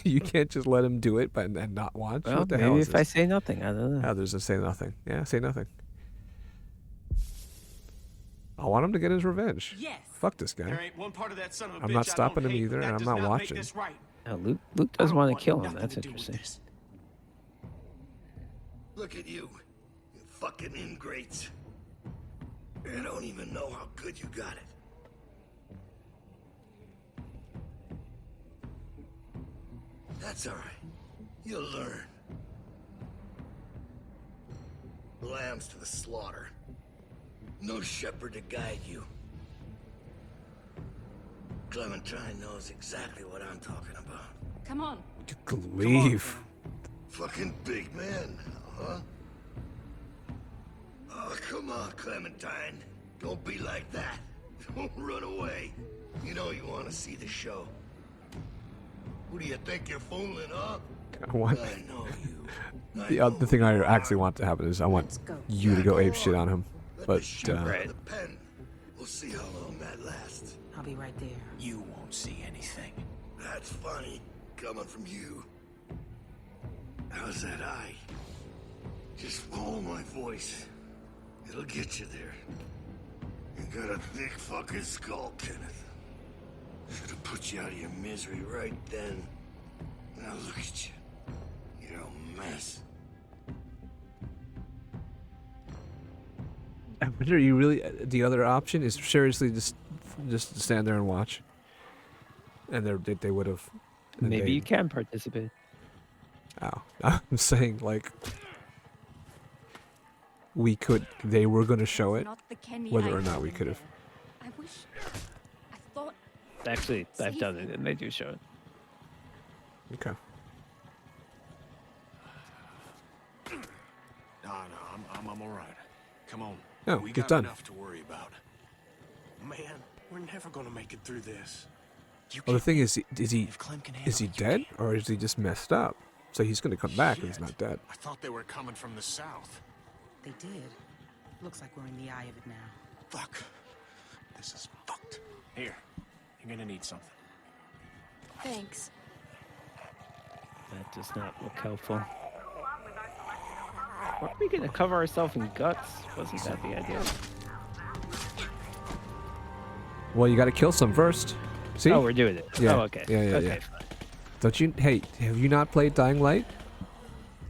You can't just let him do it, and not watch. Well, What the hell maybe is if I this? say nothing, I don't know. Oh, there's a say nothing. Yeah, say nothing. I want him to get his revenge. Yes. Fuck this guy. There ain't one part of that son of a I'm bitch not I stopping don't him hate, either, but and that I'm does not not make watching. this right. No, Luke I does don't want to want kill him. nothing That's to do with interesting. this. Look at you. You fucking ingrates. I don't even know how good you got it. That's all right. You'll learn. Lambs to the slaughter. No shepherd to guide you. Clementine knows exactly what I'm talking about. Come on. Leave. Fucking big man, huh? Oh, come on, Clementine. Don't be like that. Don't run away. You know you want to see the show. Who do you think you're fooling, huh? I want. I know you. The other thing I actually want to happen is I want you to go ape shit on him. But The pen We'll see how long that lasts. I'll be right there. You won't see anything. That's funny, coming from you. How's that eye? Just follow my voice. It'll get you there. You got a thick fucking skull, Kenneth. Should have put you out of your misery right then. Now look at you. You're a mess. I wonder, you really, the other option is seriously just stand there and watch. And they would have. Maybe you can participate. Oh, I'm saying like they were going to show it, whether or not we could have. I wish. I thought. Actually, I've done it, and they do show it. Okay. No, I'm all right. Come on. Oh, we he's got done. enough to worry about. Man, we're never gonna make it through this. Well, the thing is he dead, or is he just messed up? So he's going to come back, and he's not dead. I thought they were coming from the south. They did. Looks like we're in the eye of it now. Fuck. This is fucked. Here, you're gonna need something. Thanks. That does not look helpful. Are we gonna cover ourselves in guts? Wasn't that the idea? Well, you got to kill some first. See? Oh, we're doing it. Yeah. Oh, okay. Yeah. Okay. Don't you? Hey, have you not played Dying Light?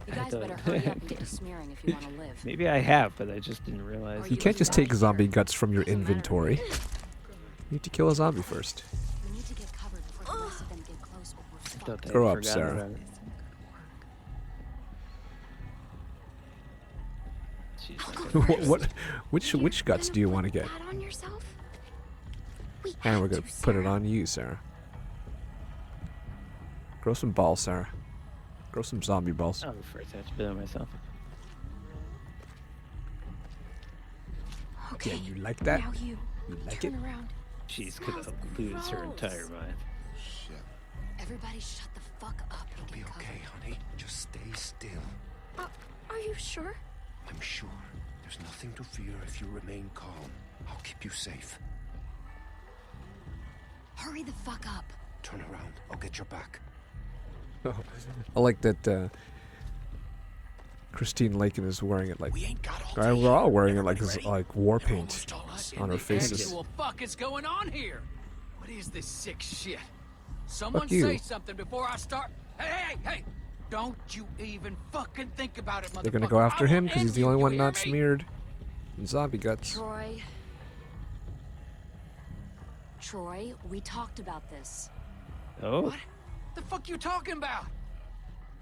You guys better hurry up and get to smearing if you want to live. Maybe I have, but I just didn't realize. You can't just take zombie guts from your inventory. You need to kill a zombie first. We need to get covered before the rest of them get close or we're I thought they Grow had up, forgotten Sarah. about it. She's not gonna Which guts do you want to get? That on yourself? And we're gonna put it on you, Sarah. Grow some balls, Sarah. Grow some zombie balls. Oh, first I have to put it on myself. Okay. Yeah, you like that? Now you. like it? Turn around. She's gonna lose her entire mind. Shit. Everybody shut the fuck up and Be get covered. okay, honey. Just stay still. Are you sure? I'm sure. There's nothing to fear if you remain calm. I'll keep you safe. Hurry the fuck up. Turn around. I'll get your back. Oh, I like that Christine Lakin is wearing it like. We're all wearing it like war paint on our faces. What the fuck is going on here? What is this sick shit? Someone you. say something before I start. Hey! Don't you even fucking think about it, motherfucker. They're gonna go after him because he's the only one not me? smeared in zombie guts. Troy, we talked about this. Oh. What the fuck you talking about?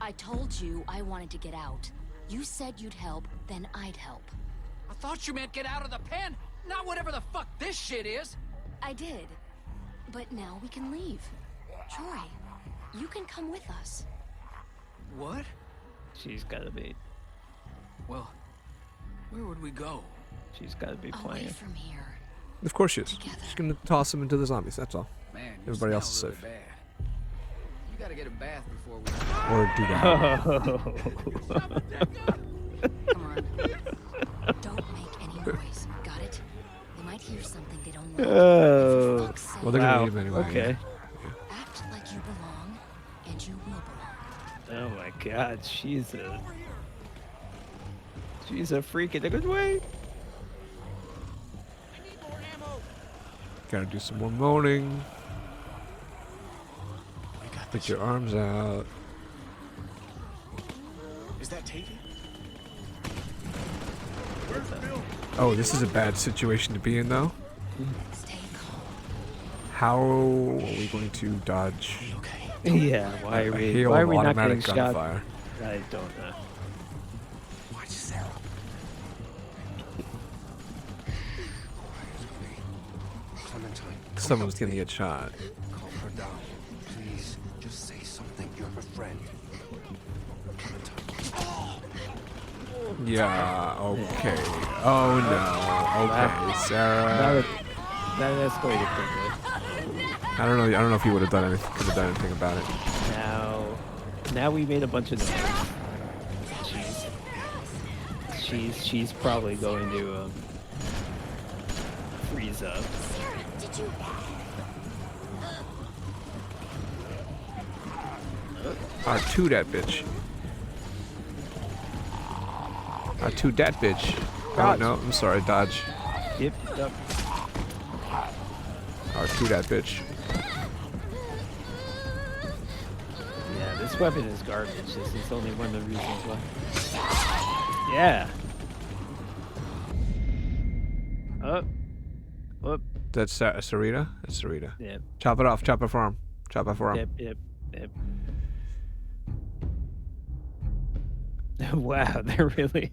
I told you I wanted to get out. You said you'd help, then I'd help. I thought you meant get out of the pen, not whatever the fuck this shit is. I did. But now we can leave. Troy, you can come with us. What? She's gotta be. Well, where would we go? She's gotta be Away playing. from here. Of course she is. She's gonna toss him into the zombies. That's all. Man, you Everybody else is smell safe. really bad. You gotta get a bath before we. Or do that. Come on. Don't make any noise. Got it? They might hear something they don't like. Oh. For fuck's sake. Well, they're gonna Wow. leave anyway. Okay. Act like you belong, and you will belong. Oh my God, she's a freak in a good way. Gotta do some more moaning. Put your arms out. Is that Tavy? Oh, this is a bad situation to be in, though. How are we going to dodge? Yeah, why are a we? hail Why are of we not automatic getting shot? gunfire? I don't know. Watch Sarah. Clementine. Someone's gonna get shot. Calm her down. Please, just say something. You're her friend. Yeah, okay. Oh no. Okay, Sarah. That escalated quickly. I don't know if he would have done anything, could have done anything about it. Now we made a bunch of noise. She's probably going to freeze up. Sarah, did you? R2 that bitch. R2 that bitch. Oh Dodge. no, I'm sorry, dodge. Yep, yep. R2 that bitch. Yeah, this weapon is garbage. This is only one of the reasons why. Yeah. Up. Up. That's Sarita? That's Sarita. Yep. Chop it off. Chop it for him. Chop it for him. Yep, yep, yep. Wow, they're really...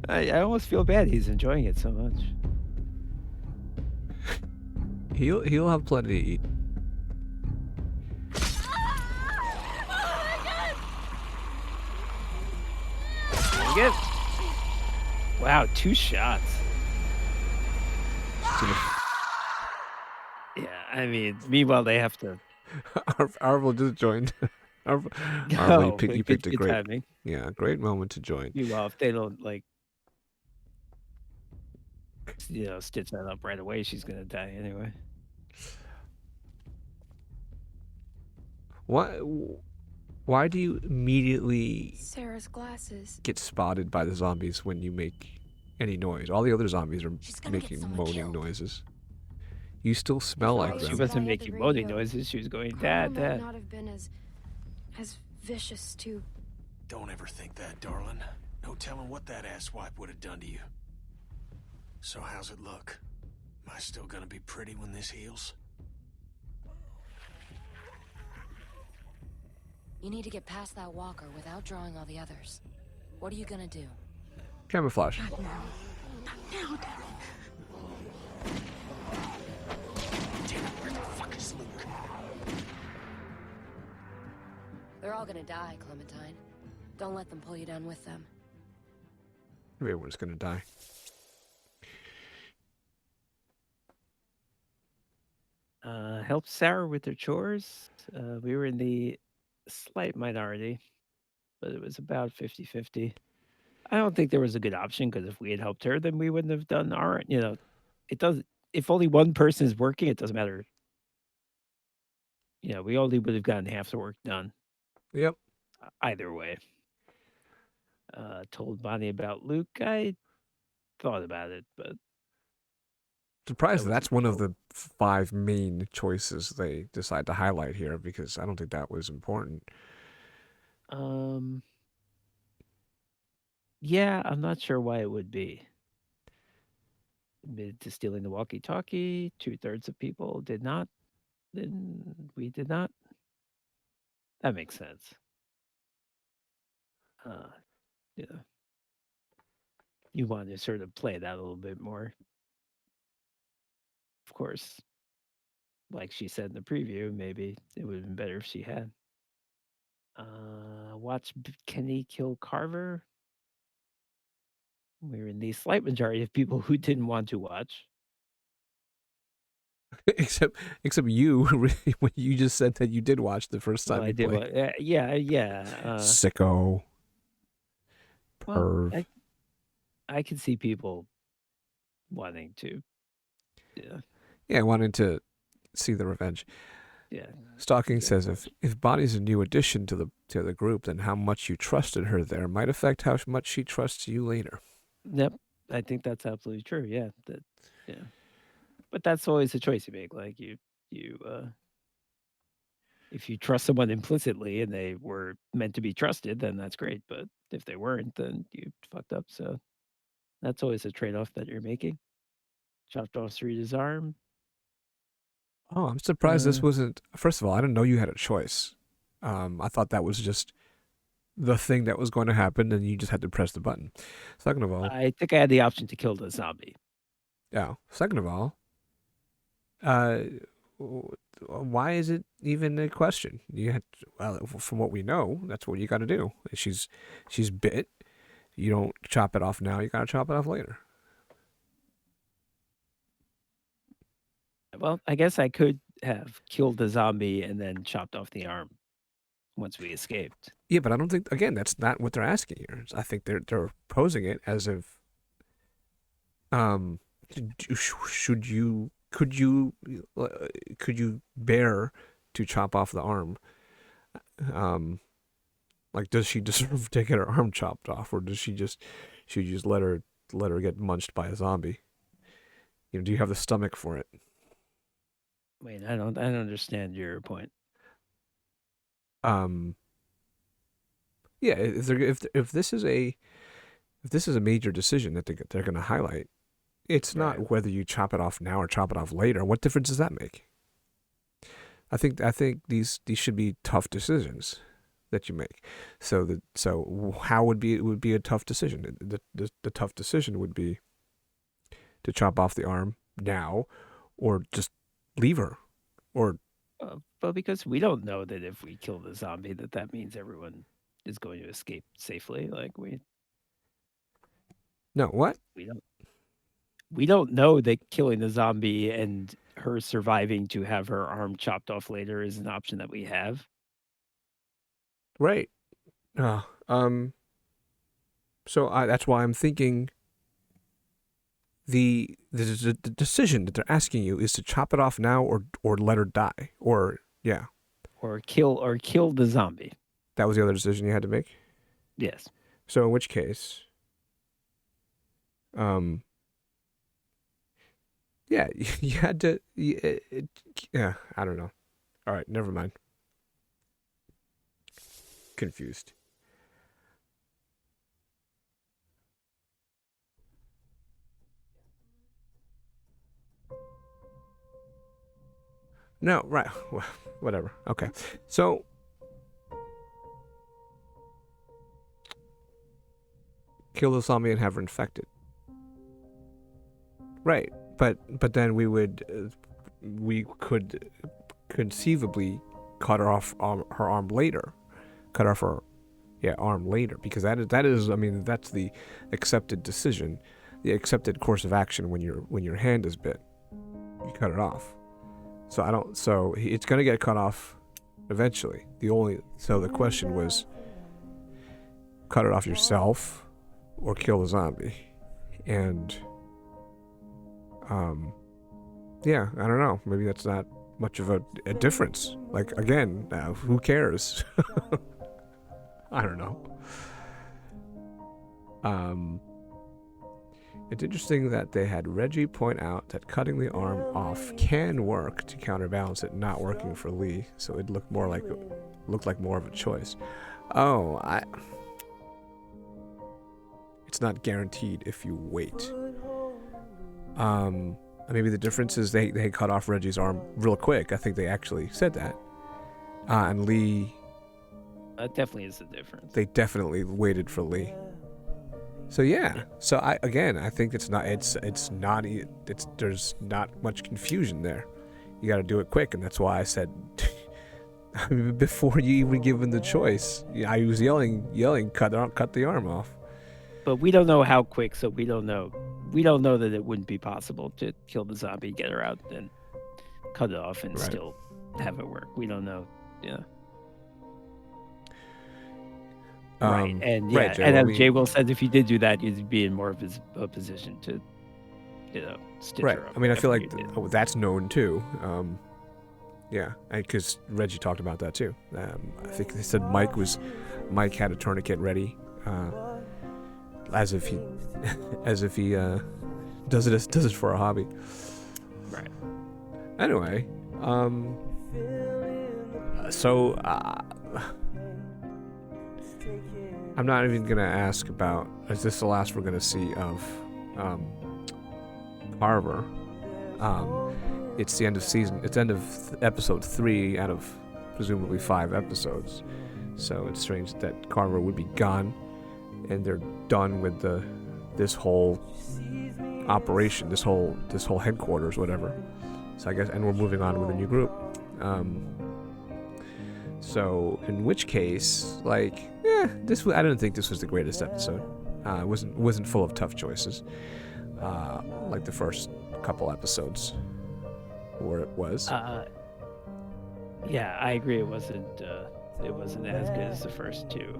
I almost feel bad he's enjoying it so much. He'll have plenty to eat. Get. Wow, 2 shots. Yeah, I mean, meanwhile they have to. Arvel just joined. Arvel, you picked a great, timing. Yeah, great moment to join. Meanwhile, if they don't like, stitch that up right away, she's gonna die anyway. Why do you immediately Sarah's glasses get spotted by the zombies when you make any noise? All the other zombies are making moaning noises. You still smell like them. She wasn't making moaning noises. She was going, Dad, Carl might Dad. not have been as vicious too. Don't ever think that, darling. No telling what that asswipe would have done to you. So how's it look? Am I still gonna be pretty when this heals? You need to get past that walker without drawing all the others. What are you gonna do? Camouflage. Not now. Not now, damn it. Damn it, where the fuck is Luke? They're all gonna die, Clementine. Don't let them pull you down with them. Everyone's gonna die. Helped Sarah with her chores. We were in the slight minority, but it was about 50-50. I don't think there was a good option because if we had helped her, then we wouldn't have done our, it doesn't, if only one person is working, it doesn't matter. We only would have gotten half the work done. Yep. Either way. Told Bonnie about Luke. I thought about it, but Surprised that's one of the 5 main choices they decide to highlight here, because I don't think that was important. Yeah, I'm not sure why it would be. Admitted to stealing the walkie-talkie. 2/3 of people did not. Then we did not. That makes sense. Yeah. You want to sort of play that a little bit more. Of course, like she said in the preview, maybe it would have been better if she had. Watch Kenny kill Carver. We're in the slight majority of people who didn't want to watch. except you, when you just said that you did watch the first time Well, I you did. played. Yeah. Sicko. Well, Perv. I can see people wanting to. Yeah. Yeah, wanting to see the revenge. Yeah. Stalking says if Bonnie's a new addition to the group, then how much you trusted her there might affect how much she trusts you later. Yep. I think that's absolutely true. Yeah. Yeah. But that's always a choice you make. Like you if you trust someone implicitly and they were meant to be trusted, then that's great. But if they weren't, then you fucked up. So that's always a trade-off that you're making. Chopped off Sarita's arm. Oh, I'm surprised this wasn't. First of all, I didn't know you had a choice. I thought that was just the thing that was going to happen, and you just had to press the button. Second of all, I think I had the option to kill the zombie. Yeah. Second of all, why is it even a question? From what we know, that's what you got to do. She's bit. You don't chop it off now. You got to chop it off later. Well, I guess I could have killed the zombie and then chopped off the arm once we escaped. Yeah, but I don't think, again, that's not what they're asking here. I think they're posing it as if should you could you bear to chop off the arm? Like, does she deserve to get her arm chopped off, or does she just let her get munched by a zombie? Do you have the stomach for it? Wait, I don't understand your point. Yeah, if this is a major decision that they're going to highlight, it's not whether you chop it off now or chop it off later. What difference does that make? I think these should be tough decisions that you make. So how would be a tough decision? The tough decision would be to chop off the arm now, or just leave her, or. But because we don't know that if we kill the zombie, that means everyone is going to escape safely. Like No, what? We don't know that killing the zombie and her surviving to have her arm chopped off later is an option that we have. Right. So that's why I'm thinking the decision that they're asking you is to chop it off now or let her die, or kill the zombie. That was the other decision you had to make? Yes. So in which case, yeah, you had to, yeah, I don't know. All right, never mind. Confused. No, right. Whatever. Okay. So, kill the zombie and have her infected. Right. But then we could conceivably cut her off her arm later. Cut off her arm later, because that is I mean, that's the accepted decision, the accepted course of action when your hand is bit. You cut it off. So it's going to get cut off eventually. So the question was, cut it off yourself or kill the zombie. And yeah, I don't know. Maybe that's not much of a difference. Like, again, who cares? I don't know. It's interesting that they had Reggie point out that cutting the arm off can work to counterbalance it not working for Lee, so it looked like more of a choice. It's not guaranteed if you wait. Maybe the difference is they cut off Reggie's arm real quick. I think they actually said that. And Lee... That definitely is the difference. They definitely waited for Lee. So yeah. So I think there's not much confusion there. You got to do it quick, and that's why I said before you even given the choice, I was yelling, cut the arm off. But we don't know how quick, so we don't know. We don't know that it wouldn't be possible to kill the zombie, get her out, then cut it off, and still have it work. We don't know. Yeah. Right, and right, Jay, and as Jay Will said, if you did do that, you'd be in more of a position to, stitch her up. I mean, I feel like that's known too. Yeah, because Reggie talked about that too. I think they said Mike had a tourniquet ready, as if he does it for a hobby. Right. Anyway, so. I'm not even gonna ask about, is this the last we're gonna see of Carver? It's the end of season. It's end of episode 3 out of presumably 5 episodes. So it's strange that Carver would be gone, and they're done with this whole operation, this whole headquarters, whatever. So I guess, and we're moving on with a new group. So in which case, I didn't think this was the greatest episode. It wasn't full of tough choices, like the first couple episodes, where it was. Yeah, I agree. It wasn't as good as the first two.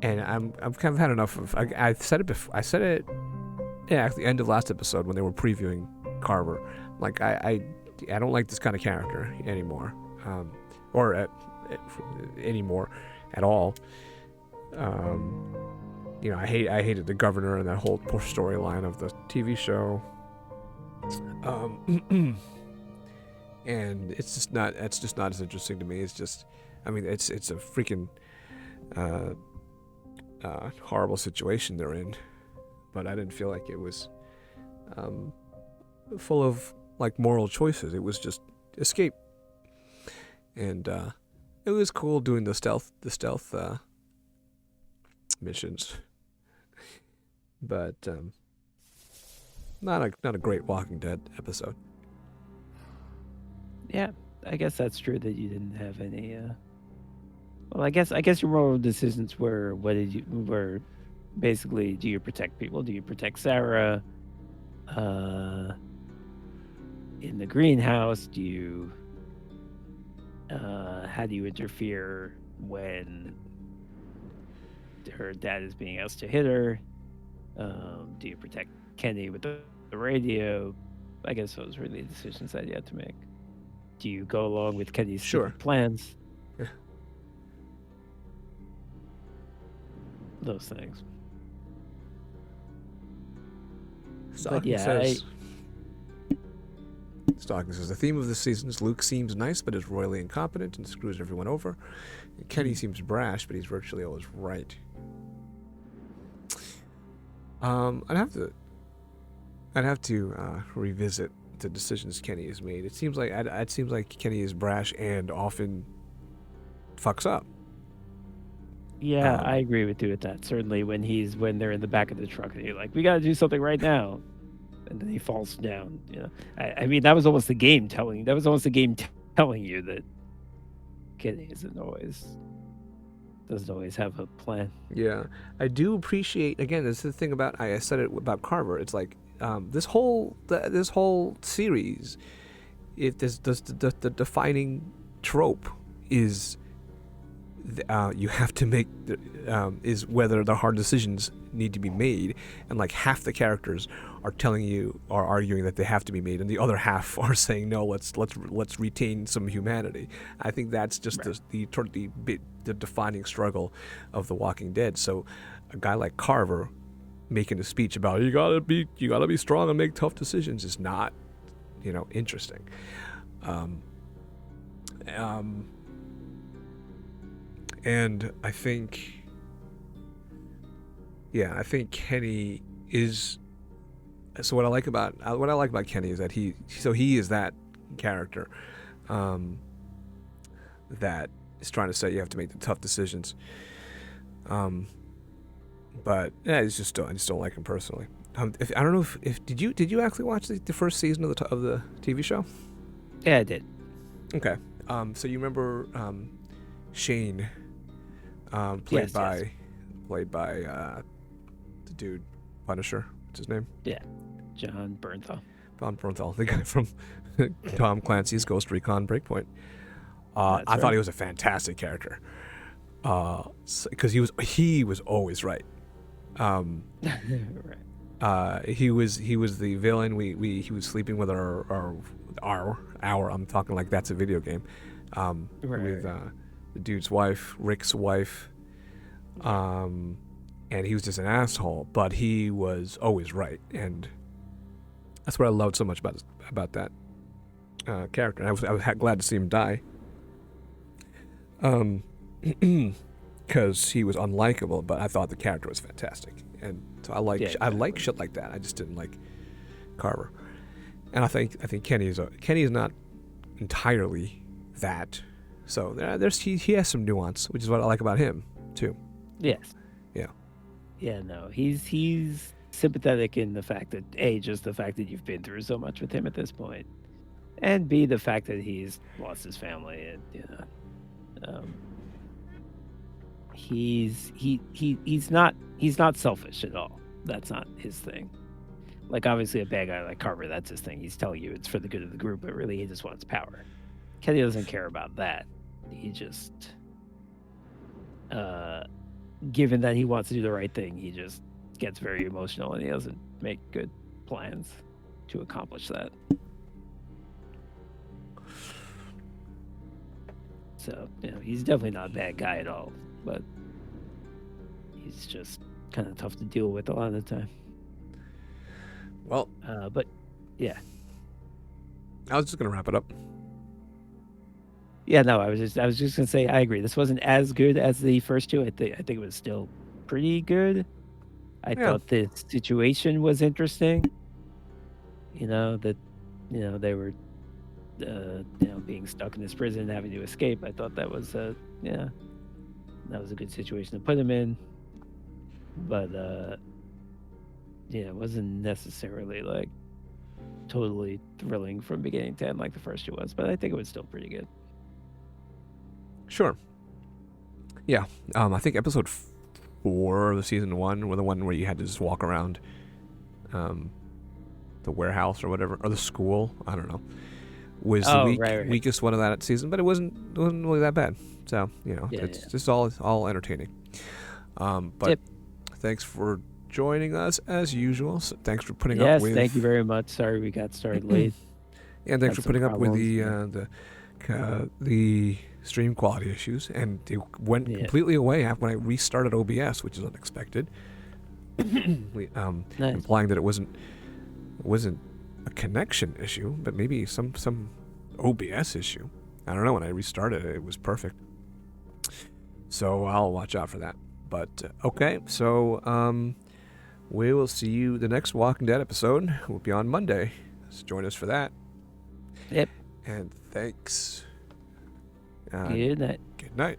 And I've kind of had enough of. I said it before. I said it at the end of last episode when they were previewing Carver, like I don't like this kind of character anymore, anymore at all. You know, I hated the governor and that whole storyline of the TV show. And it's just not as interesting to me. It's just, I mean, it's a freaking horrible situation they're in, but I didn't feel like it was full of like moral choices. It was just escape, and it was cool doing the stealth missions, but not a great Walking Dead episode. Yeah, I guess that's true that you didn't have any. Well, I guess your moral decisions were were basically, do you protect people? Do you protect Sarah? In the greenhouse, do you? How do you interfere when her dad is being asked to hit her? Do you protect Kenny with the radio? I guess those were the decisions that you had to make. Do you go along with Kenny's stupid plans? Yeah. Those things. Stocking says, the theme of this season is Luke seems nice but is royally incompetent and screws everyone over. And Kenny seems brash, but he's virtually always right. I'd have to revisit the decisions Kenny has made. It seems like Kenny is brash and often fucks up. Yeah, I agree with you with that. Certainly when they're in the back of the truck and you're like, we got to do something right now, and then he falls down. You know, I mean, that was almost the game telling you that Kenny doesn't always have a plan. Yeah, I do appreciate. Again, this is the thing about I said it about Carver. It's like this whole series, the defining trope is you have to make is whether the hard decisions need to be made, and like half the characters are arguing that they have to be made, and the other half are saying no, let's retain some humanity. I think that's just the defining struggle of The Walking Dead. So a guy like Carver making a speech about you gotta be strong and make tough decisions is not, interesting. And I think Kenny is. So what I like about Kenny is that he is that character that is trying to say you have to make the tough decisions. But yeah, I just don't like him personally. I don't know if did you actually watch the first season of the TV show? Yeah, I did. Okay. So you remember Shane, played by the dude Punisher. What's his name? Yeah, John Bernthal. John Bernthal, the guy from Tom Clancy's Ghost Recon Breakpoint. I thought he was a fantastic character. Because he was always right. Right. He was the villain. He was sleeping with our I'm talking like that's a video game. With the dude's wife, Rick's wife. And he was just an asshole, but he was always right, and that's what I loved so much about that character. And I was glad to see him die. Because he was unlikable, but I thought the character was fantastic, and so I like shit like that. I just didn't like Carver, and I think Kenny is not entirely that. So he has some nuance, which is what I like about him too. Yes. Yeah. Yeah. No, he's sympathetic in the fact that just the fact that you've been through so much with him at this point, and B, the fact that he's lost his family, and he's not selfish at all. That's not his thing. Like, obviously a bad guy like Carver, that's his thing. He's telling you it's for the good of the group, but really he just wants power. Kenny doesn't care about that. He just given that he wants to do the right thing, he just gets very emotional and he doesn't make good plans to accomplish that. So, he's definitely not a bad guy at all, but he's just kind of tough to deal with a lot of the time. Well, but yeah. I was just gonna wrap it up. Yeah, no, I was just gonna say I agree. This wasn't as good as the first two. I think it was still pretty good. I thought the situation was interesting. That they were being stuck in this prison and having to escape. I thought that was that was a good situation to put him in. But it wasn't necessarily like totally thrilling from beginning to end like the first two was, but I think it was still pretty good. Sure. Yeah. I think episode 4 of the season 1 were the one where you had to just walk around the warehouse or whatever, or the school, I don't know, was the weakest one of that season, but it wasn't really that bad. So, it's just all entertaining. But thanks for joining us as usual. So thanks for putting up with... Yes, thank you very much. Sorry we got started late. And thanks for putting up with the stream quality issues. And it went completely away when I restarted OBS, which is unexpected. Implying that it wasn't a connection issue, but maybe some OBS issue. I don't know. When I restarted it, it was perfect. So I'll watch out for that. But okay, so we will see you the next Walking Dead episode. Will be on Monday. So join us for that. Yep. And thanks. Good night. Good night.